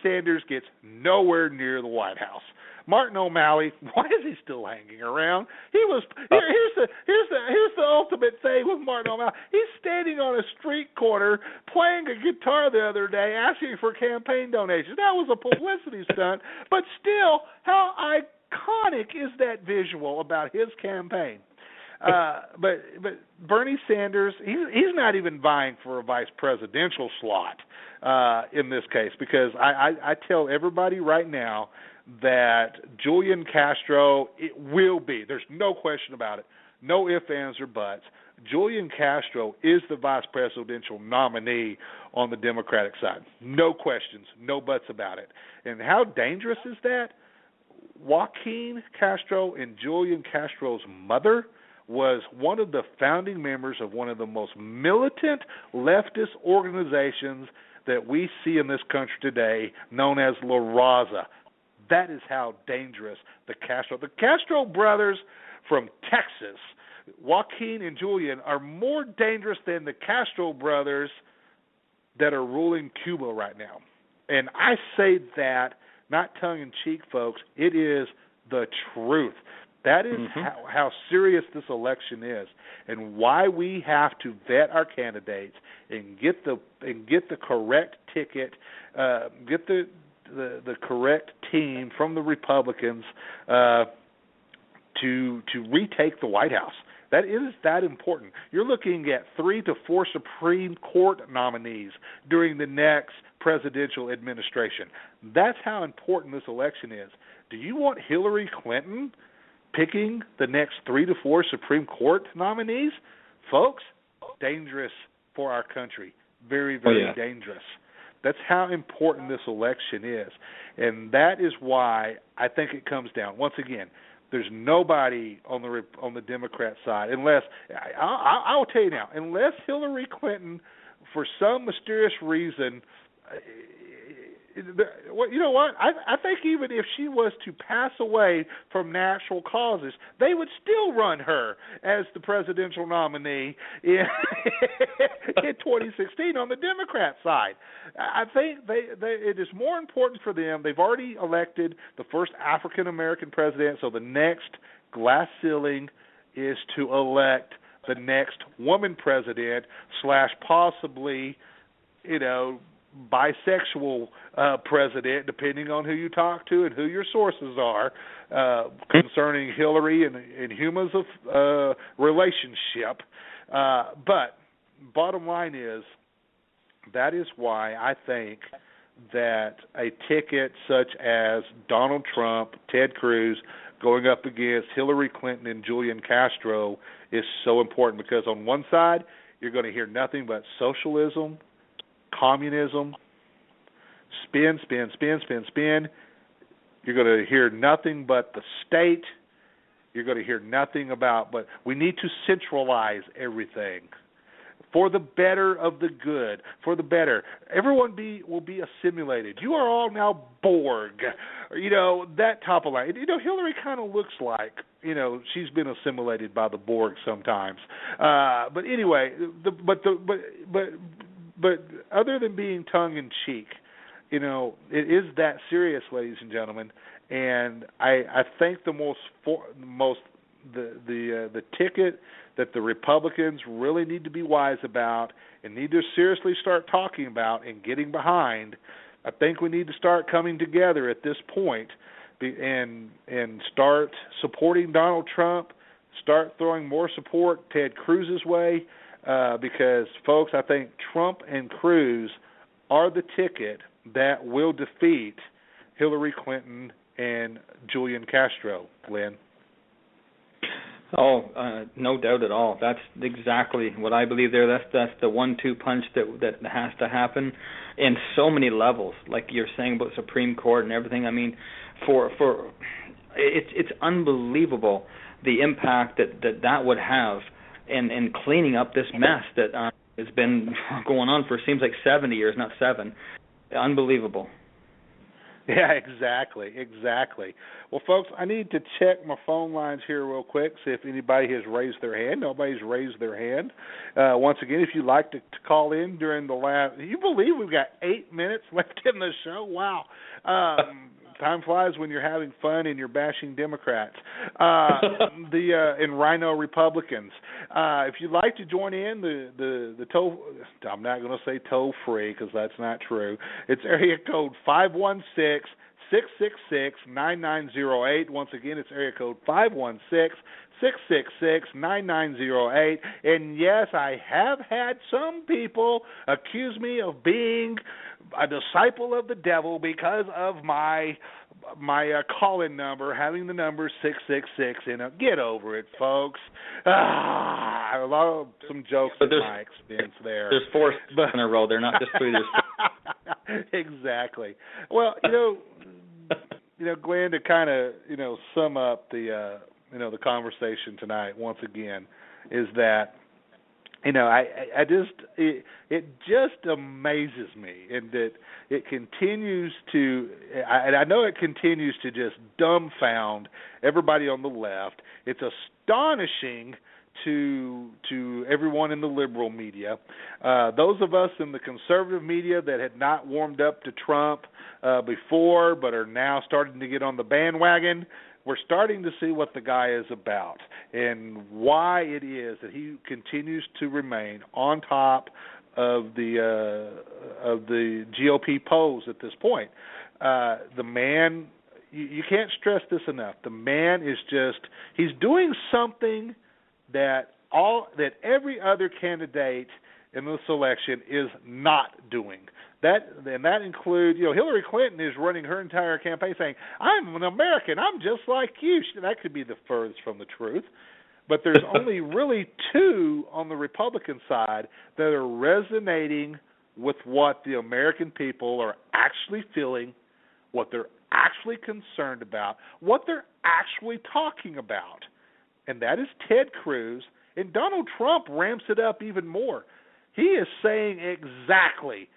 Sanders gets nowhere near the White House. Martin O'Malley, why is he still hanging around? Here's the ultimate thing with Martin O'Malley. He's standing on a street corner playing a guitar the other day, asking for campaign donations. That was a publicity stunt, but still, how iconic is that visual about his campaign? But Bernie Sanders, he's not even vying for a vice presidential slot in this case, because I tell everybody right now that Julian Castro, it will be. There's no question about it. No ifs, ands, or buts. Julian Castro is the vice presidential nominee on the Democratic side. No questions, no buts about it. And how dangerous is that? Joaquin Castro and Julian Castro's mother was one of the founding members of one of the most militant leftist organizations that we see in this country today, known as La Raza. That is how dangerous the Castro brothers from Texas, Joaquin and Julian, are more dangerous than the Castro brothers that are ruling Cuba right now. And I say that not tongue-in-cheek, folks. It is the truth. That is how serious this election is, and why we have to vet our candidates and get the correct ticket, get the correct team from the Republicans to retake the White House. That is that important. You're looking at 3 to 4 Supreme Court nominees during the next presidential administration. That's how important this election is. Do you want Hillary Clinton picking the next 3 to 4 Supreme Court nominees? Folks, dangerous for our country. Very, very dangerous. That's how important this election is. And that is why I think it comes down. Once again, there's nobody on the Democrat side, unless I will tell you now, unless Hillary Clinton, for some mysterious reason, you know what? I think even if she was to pass away from natural causes, they would still run her as the presidential nominee in 2016 on the Democrat side. I think it is more important for them. They've already elected the first African-American president, so the next glass ceiling is to elect the next woman president / possibly, bisexual president, depending on who you talk to and who your sources are concerning Hillary and Huma's relationship. But bottom line is, that is why I think that a ticket such as Donald Trump, Ted Cruz, going up against Hillary Clinton and Julian Castro is so important, because on one side, you're going to hear nothing but socialism, communism, spin. You're going to hear nothing but the state. You're going to hear nothing about, but we need to centralize everything for the better of the good, for the better. Everyone will be assimilated. You are all now Borg, that type of line. Hillary kind of looks like, she's been assimilated by the Borg sometimes. But anyway, but other than being tongue in cheek, it is that serious, ladies and gentlemen. And I think the ticket that the Republicans really need to be wise about and need to seriously start talking about and getting behind, I think we need to start coming together at this point and start supporting Donald Trump, start throwing more support Ted Cruz's way, because, folks, I think Trump and Cruz are the ticket that will defeat Hillary Clinton and Julian Castro, Glenn. No doubt at all. That's exactly what I believe there. That's the 1-2 punch that has to happen in so many levels, like you're saying about Supreme Court and everything. I mean, for it's unbelievable the impact that would have in cleaning up this mess that has been going on for, seems like 70 years, not 7. Unbelievable. Yeah, exactly. Well, folks, I need to check my phone lines here real quick, see if anybody has raised their hand. Nobody's raised their hand. Once again, if you'd like to call in during the last, you believe we've got 8 minutes left in the show? Wow. Time flies when you're having fun and you're bashing Democrats and rhino Republicans. If you'd like to join in, the toll, I'm not going to say toll free because that's not true. It's area code 516-666-9908. Once again, it's area code 516-666-9908. And yes, I have had some people accuse me of being a disciple of the devil because of my call-in number, having the number 666 in it. Get over it, folks. Some jokes at my expense there. There's 4 in a row. They're not just 3. Exactly. Well, Glenn, to kind of sum up the conversation tonight once again is that it just amazes me, and that it continues to, and I know it continues to just dumbfound everybody on the left. It's astonishing to everyone in the liberal media. Those of us in the conservative media that had not warmed up to Trump before, but are now starting to get on the bandwagon, we're starting to see what the guy is about and why it is that he continues to remain on top of the GOP polls at this point. The man, you can't stress this enough. The man is he's doing something that every other candidate in this election is not doing. That includes, Hillary Clinton is running her entire campaign saying, "I'm an American. I'm just like you." That could be the furthest from the truth. But there's only really two on the Republican side that are resonating with what the American people are actually feeling, what they're actually concerned about, what they're actually talking about. And that is Ted Cruz. And Donald Trump ramps it up even more. He's saying exactly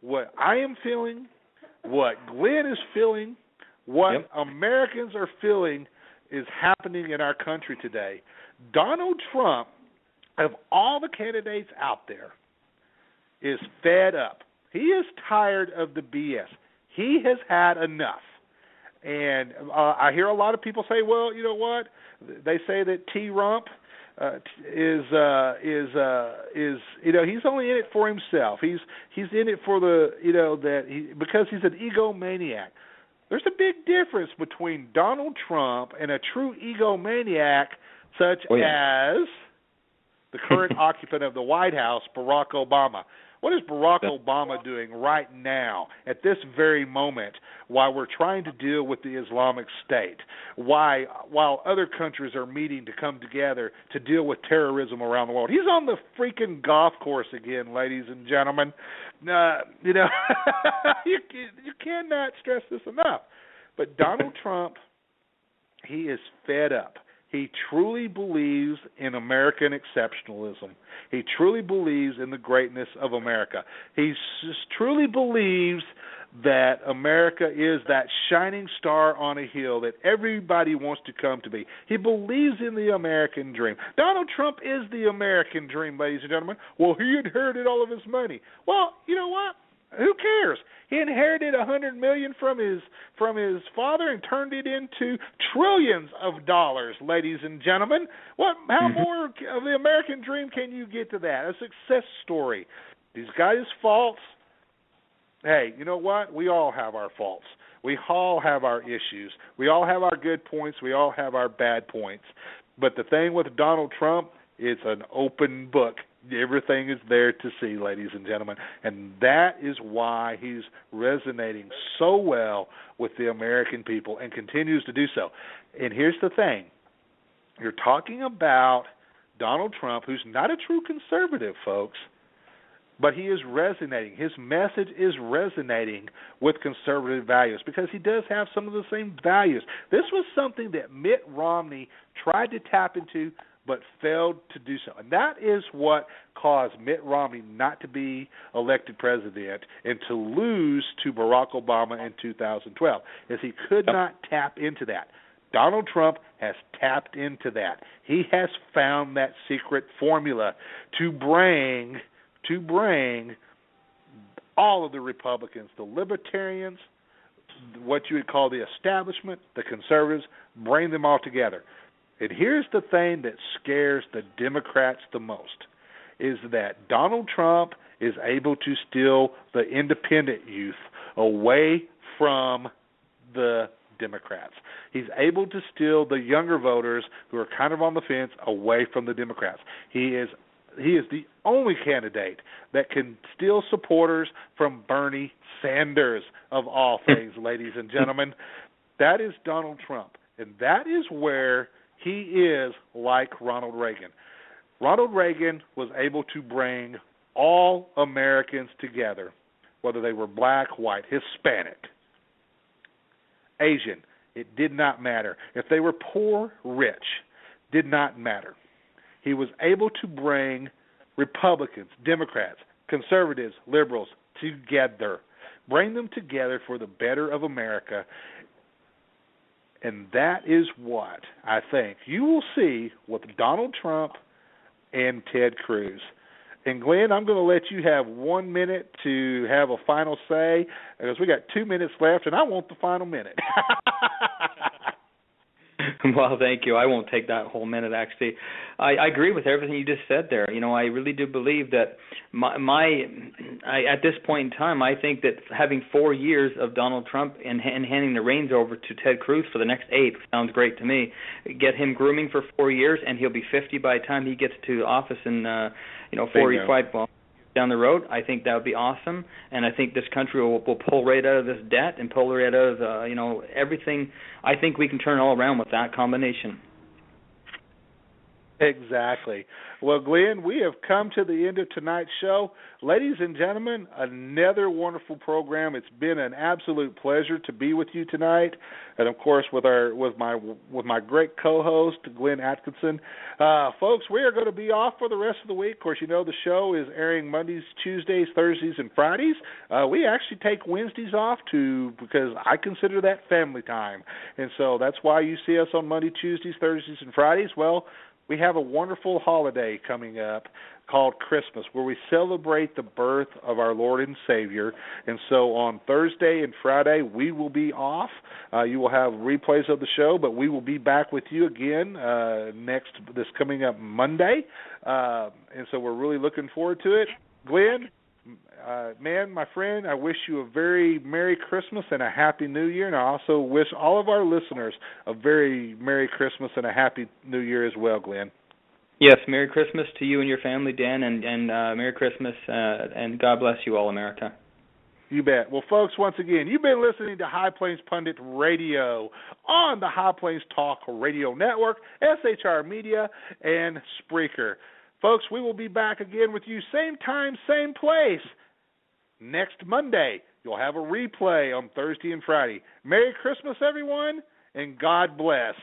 what I am feeling, what Glenn is feeling, what Americans are feeling is happening in our country today. Donald Trump, of all the candidates out there, is fed up. He is tired of the BS. He has had enough. And I hear a lot of people say, well, you know what? They say that T-Rump is he's only in it for himself. He's in it for because he's an egomaniac. There's a big difference between Donald Trump and a true egomaniac such as the current occupant of the White House, Barack Obama. What is Barack Obama doing right now at this very moment while we're trying to deal with the Islamic State, while other countries are meeting to come together to deal with terrorism around the world? He's on the freaking golf course again, ladies and gentlemen. You cannot stress this enough. But Donald Trump, he is fed up. He truly believes in American exceptionalism. He truly believes in the greatness of America. He just truly believes that America is that shining star on a hill that everybody wants to come to be. He believes in the American dream. Donald Trump is the American dream, ladies and gentlemen. Well, he inherited all of his money. Well, you know what? Who cares? He inherited $100 million from his father and turned it into trillions of dollars, ladies and gentlemen. How more of the American dream can you get to that? A success story. He's got his faults. Hey, you know what? We all have our faults. We all have our issues. We all have our good points. We all have our bad points. But the thing with Donald Trump, it's an open book. Everything is there to see, ladies and gentlemen, and that is why he's resonating so well with the American people and continues to do so. And here's the thing. You're talking about Donald Trump, who's not a true conservative, folks, but he is resonating. His message is resonating with conservative values because he does have some of the same values. This was something that Mitt Romney tried to tap into but failed to do so. And that is what caused Mitt Romney not to be elected president and to lose to Barack Obama in 2012, is he could not tap into that. Donald Trump has tapped into that. He has found that secret formula to bring all of the Republicans, the libertarians, what you would call the establishment, the conservatives, bring them all together. And here's the thing that scares the Democrats the most, is that Donald Trump is able to steal the independent youth away from the Democrats. He's able to steal the younger voters who are kind of on the fence away from the Democrats. He is the only candidate that can steal supporters from Bernie Sanders, of all things, ladies and gentlemen. That is Donald Trump. And that is where he is like Ronald Reagan. Ronald Reagan was able to bring all Americans together, whether they were black, white, Hispanic, Asian. It did not matter. If they were poor, rich, did not matter. He was able to bring Republicans, Democrats, conservatives, liberals together, bring them together for the better of America. And that is what I think you will see with Donald Trump and Ted Cruz. And, Glenn, I'm going to let you have 1 minute to have a final say, because we got 2 minutes left, and I want the final minute. Well, thank you. I won't take that whole minute, actually. I agree with everything you just said there. You know, I really do believe that my at this point in time, I think that having 4 years of Donald Trump and handing the reins over to Ted Cruz for the next 8 sounds great to me. Get him grooming for 4 years, and he'll be 50 by the time he gets to office in 45 down the road. I think that would be awesome, and I think this country will pull right out of this debt and pull right out of everything. I think we can turn it all around with that combination. Exactly. Well, Glenn, we have come to the end of tonight's show. Ladies and gentlemen, another wonderful program. It's been an absolute pleasure to be with you tonight, and of course with my great co-host Glenn Atkinson. Folks, we are going to be off for the rest of the week. Of course, you know the show is airing Mondays, Tuesdays, Thursdays, and Fridays. We actually take Wednesdays off because I consider that family time, and so that's why you see us on Monday, Tuesdays, Thursdays, and Fridays. Well, we have a wonderful holiday coming up called Christmas, where we celebrate the birth of our Lord and Savior. And so on Thursday and Friday, we will be off. You will have replays of the show, but we will be back with you again this coming up Monday. And so we're really looking forward to it. Glenn, man, my friend, I wish you a very Merry Christmas and a Happy New Year, and I also wish all of our listeners a very Merry Christmas and a Happy New Year as well, Glenn. Yes, Merry Christmas to you and your family, Dan, and Merry Christmas, and God bless you all, America. You bet. Well, folks, once again, you've been listening to High Plains Pundit Radio on the High Plains Talk Radio Network, SHR Media, and Spreaker. Folks, we will be back again with you same time, same place next Monday. You'll have a replay on Thursday and Friday. Merry Christmas, everyone, and God bless.